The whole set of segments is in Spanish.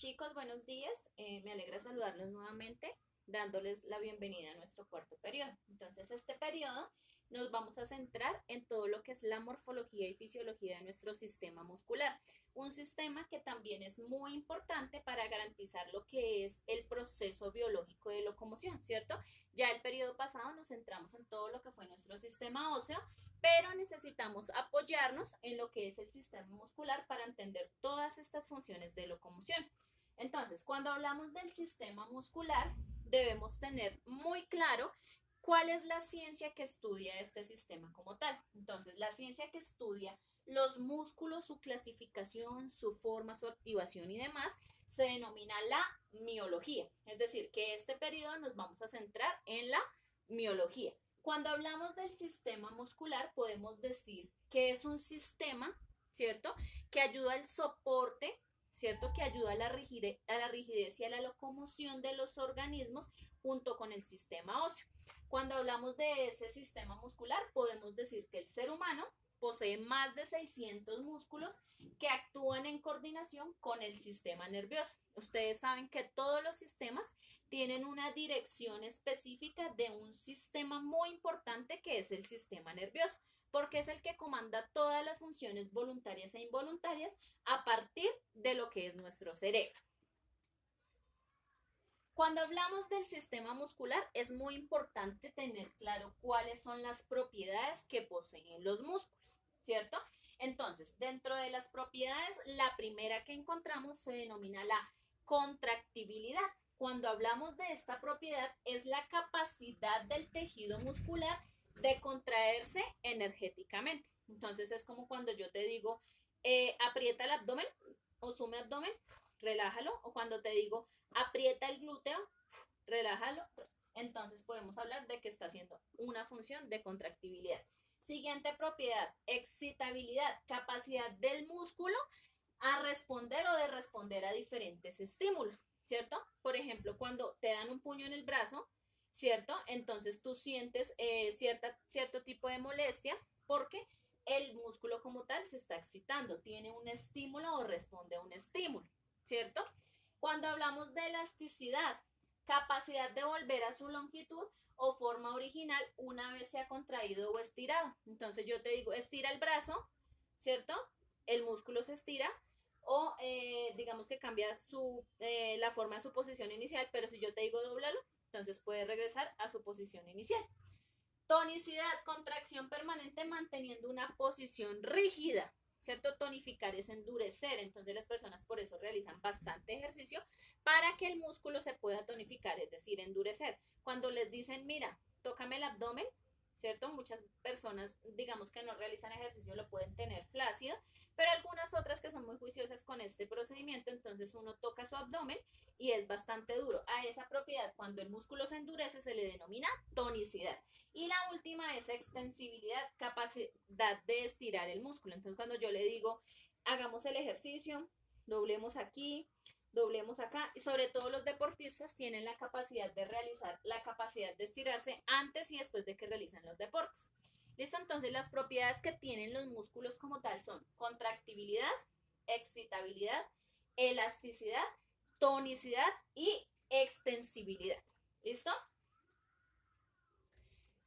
Chicos, buenos días. Me alegra saludarlos nuevamente, dándoles la bienvenida a nuestro cuarto periodo. Entonces, este periodo nos vamos a centrar en todo lo que es la morfología y fisiología de nuestro sistema muscular. Un sistema que también es muy importante para garantizar lo que es el proceso biológico de locomoción, ¿cierto? Ya el periodo pasado nos centramos en todo lo que fue nuestro sistema óseo, pero necesitamos apoyarnos en lo que es el sistema muscular para entender todas estas funciones de locomoción. Entonces, cuando hablamos del sistema muscular, debemos tener muy claro cuál es la ciencia que estudia este sistema como tal. Entonces, la ciencia que estudia los músculos, su clasificación, su forma, su activación y demás, se denomina la miología. Es decir, que este periodo nos vamos a centrar en la miología. Cuando hablamos del sistema muscular, podemos decir que es un sistema, ¿cierto? Que ayuda al soporte, ¿cierto? Que ayuda a la rigidez y a la locomoción de los organismos junto con el sistema óseo. Cuando hablamos de ese sistema muscular, podemos decir que el ser humano posee más de 600 músculos que actúan en coordinación con el sistema nervioso. Ustedes saben que todos los sistemas tienen una dirección específica de un sistema muy importante que es el sistema nervioso, porque es el que comanda todas las funciones voluntarias e involuntarias a partir de lo que es nuestro cerebro. Cuando hablamos del sistema muscular, es muy importante tener claro cuáles son las propiedades que poseen los músculos, ¿cierto? Entonces, dentro de las propiedades, la primera que encontramos se denomina la contractibilidad. Cuando hablamos de esta propiedad, es la capacidad del tejido muscular de contraerse energéticamente. Entonces, es como cuando yo te digo, aprieta el abdomen o sume abdomen, relájalo, o cuando te digo, aprieta el glúteo, relájalo, entonces podemos hablar de que está haciendo una función de contractibilidad. Siguiente propiedad, excitabilidad, capacidad del músculo a responder o de responder a diferentes estímulos, ¿cierto? Por ejemplo, cuando te dan un puño en el brazo, ¿cierto? Entonces tú sientes cierto tipo de molestia porque el músculo como tal se está excitando, tiene un estímulo o responde a un estímulo, ¿cierto? Cuando hablamos de elasticidad, capacidad de volver a su longitud o forma original una vez se ha contraído o estirado. Entonces yo te digo, estira el brazo, ¿cierto? El músculo se estira o digamos que cambia la forma de su posición inicial, pero si yo te digo doblalo, entonces puede regresar a su posición inicial. Tonicidad, contracción permanente manteniendo una posición rígida, ¿cierto? Tonificar es endurecer, entonces las personas por eso realizan bastante ejercicio para que el músculo se pueda tonificar, es decir, endurecer. Cuando les dicen, mira, tócame el abdomen, ¿cierto? Muchas personas, digamos que no realizan ejercicio, lo pueden tener flácido, pero algunas otras que son muy juiciosas con este procedimiento, entonces uno toca su abdomen y es bastante duro. A esa propiedad, cuando el músculo se endurece, se le denomina tonicidad. Y la última es extensibilidad, capacidad de estirar el músculo. Entonces, cuando yo le digo, hagamos el ejercicio, doblemos aquí, doblemos acá, y sobre todo los deportistas tienen la capacidad de realizar, la capacidad de estirarse antes y después de que realizan los deportes. ¿Listo? Entonces, las propiedades que tienen los músculos como tal son contractibilidad, excitabilidad, elasticidad, tonicidad y extensibilidad. ¿Listo?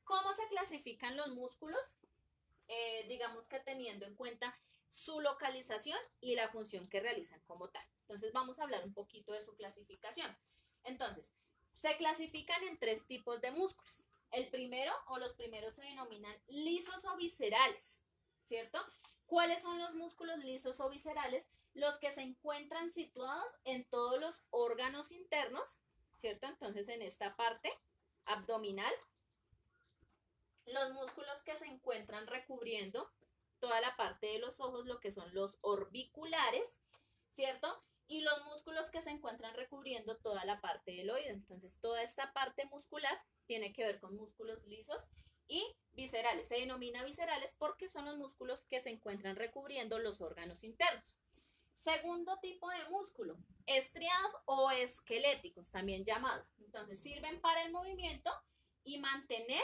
¿Cómo se clasifican los músculos? Digamos que teniendo en cuenta su localización y la función que realizan como tal. Entonces vamos a hablar un poquito de su clasificación. Entonces, se clasifican en tres tipos de músculos. El primero o los primeros se denominan lisos o viscerales, ¿cierto? ¿Cuáles son los músculos lisos o viscerales? Los que se encuentran situados en todos los órganos internos, ¿cierto? Entonces en esta parte abdominal, los músculos que se encuentran recubriendo toda la parte de los ojos, lo que son los orbiculares, ¿cierto? Y los músculos que se encuentran recubriendo toda la parte del oído. Entonces, toda esta parte muscular tiene que ver con músculos lisos y viscerales. Se denomina viscerales porque son los músculos que se encuentran recubriendo los órganos internos. Segundo tipo de músculo, estriados o esqueléticos, también llamados. Entonces, sirven para el movimiento y mantener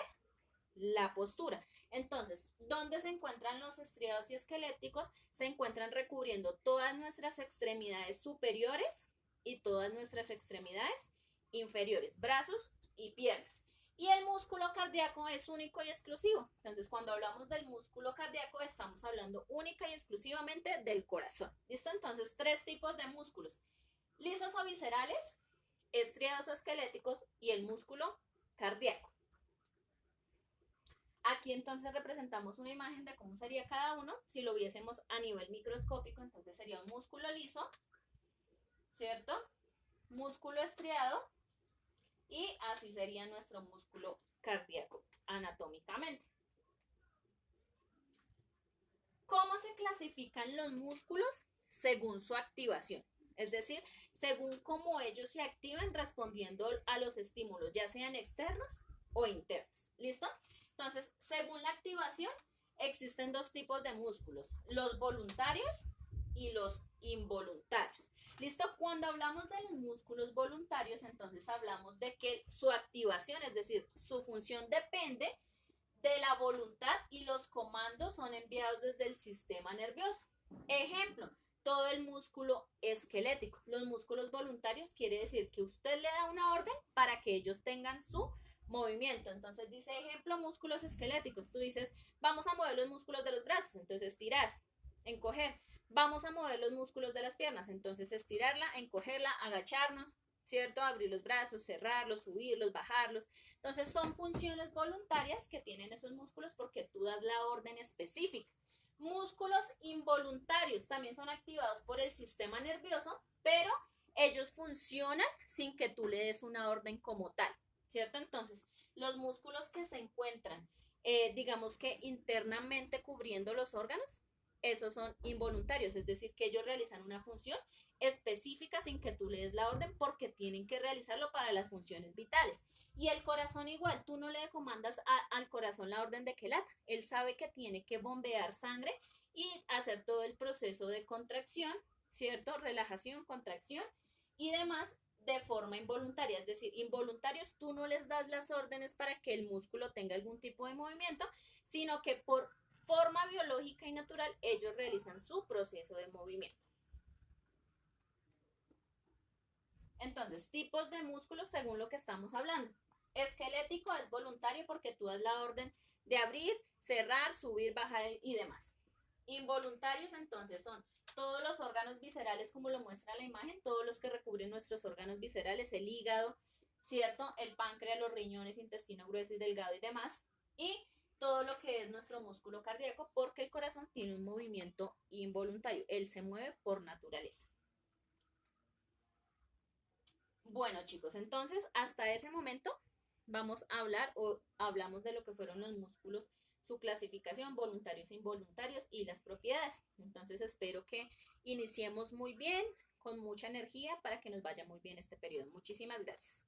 la postura. Entonces, ¿dónde se encuentran los estriados y esqueléticos? Se encuentran recubriendo todas nuestras extremidades superiores, y todas nuestras extremidades inferiores, brazos y piernas. Y el músculo cardíaco es único y exclusivo. Entonces, cuando hablamos del músculo cardíaco, estamos hablando única y exclusivamente del corazón. ¿Listo? Entonces, 3 tipos de músculos: lisos o viscerales, estriados o esqueléticos y el músculo cardíaco. Aquí entonces representamos una imagen de cómo sería cada uno. Si lo viésemos a nivel microscópico, entonces sería un músculo liso, ¿cierto? Músculo estriado, y así sería nuestro músculo cardíaco anatómicamente. ¿Cómo se clasifican los músculos? Según su activación, es decir, según cómo ellos se activen respondiendo a los estímulos, ya sean externos o internos. ¿Listo? Entonces, según la activación, existen 2 tipos de músculos: los voluntarios y los involuntarios. ¿Listo? Cuando hablamos de los músculos voluntarios, entonces hablamos de que su activación, es decir, su función depende de la voluntad y los comandos son enviados desde el sistema nervioso. Ejemplo, todo el músculo esquelético. Los músculos voluntarios quiere decir que usted le da una orden para que ellos tengan su movimiento. Entonces dice, ejemplo, músculos esqueléticos. Tú dices, vamos a mover los músculos de los brazos, entonces estirar, encoger. Vamos a mover los músculos de las piernas, entonces estirarla, encogerla, agacharnos, ¿cierto? Abrir los brazos, cerrarlos, subirlos, bajarlos. Entonces son funciones voluntarias que tienen esos músculos porque tú das la orden específica. Músculos involuntarios también son activados por el sistema nervioso, pero ellos funcionan sin que tú le des una orden como tal, ¿cierto? Entonces, los músculos que se encuentran, digamos que internamente cubriendo los órganos, esos son involuntarios, es decir, que ellos realizan una función específica sin que tú le des la orden porque tienen que realizarlo para las funciones vitales. Y el corazón igual, tú no le comandas al corazón la orden de que lata, él sabe que tiene que bombear sangre y hacer todo el proceso de contracción, ¿cierto? Relajación, contracción y demás de forma involuntaria, es decir, involuntarios tú no les das las órdenes para que el músculo tenga algún tipo de movimiento, sino que por forma biológica y natural ellos realizan su proceso de movimiento. Entonces, tipos de músculos según lo que estamos hablando. Esquelético es voluntario porque tú das la orden de abrir, cerrar, subir, bajar y demás. Involuntarios entonces son todos los órganos viscerales como lo muestra la imagen, todos los que recubren nuestros órganos viscerales, el hígado, ¿cierto? El páncreas, los riñones, intestino grueso y delgado y demás. Y todo lo que es nuestro músculo cardíaco porque el corazón tiene un movimiento involuntario, él se mueve por naturaleza. Bueno, chicos, entonces hasta ese momento vamos a hablar o hablamos de lo que fueron los músculos, su clasificación, voluntarios, involuntarios y las propiedades. Entonces espero que iniciemos muy bien, con mucha energía para que nos vaya muy bien este periodo. Muchísimas gracias.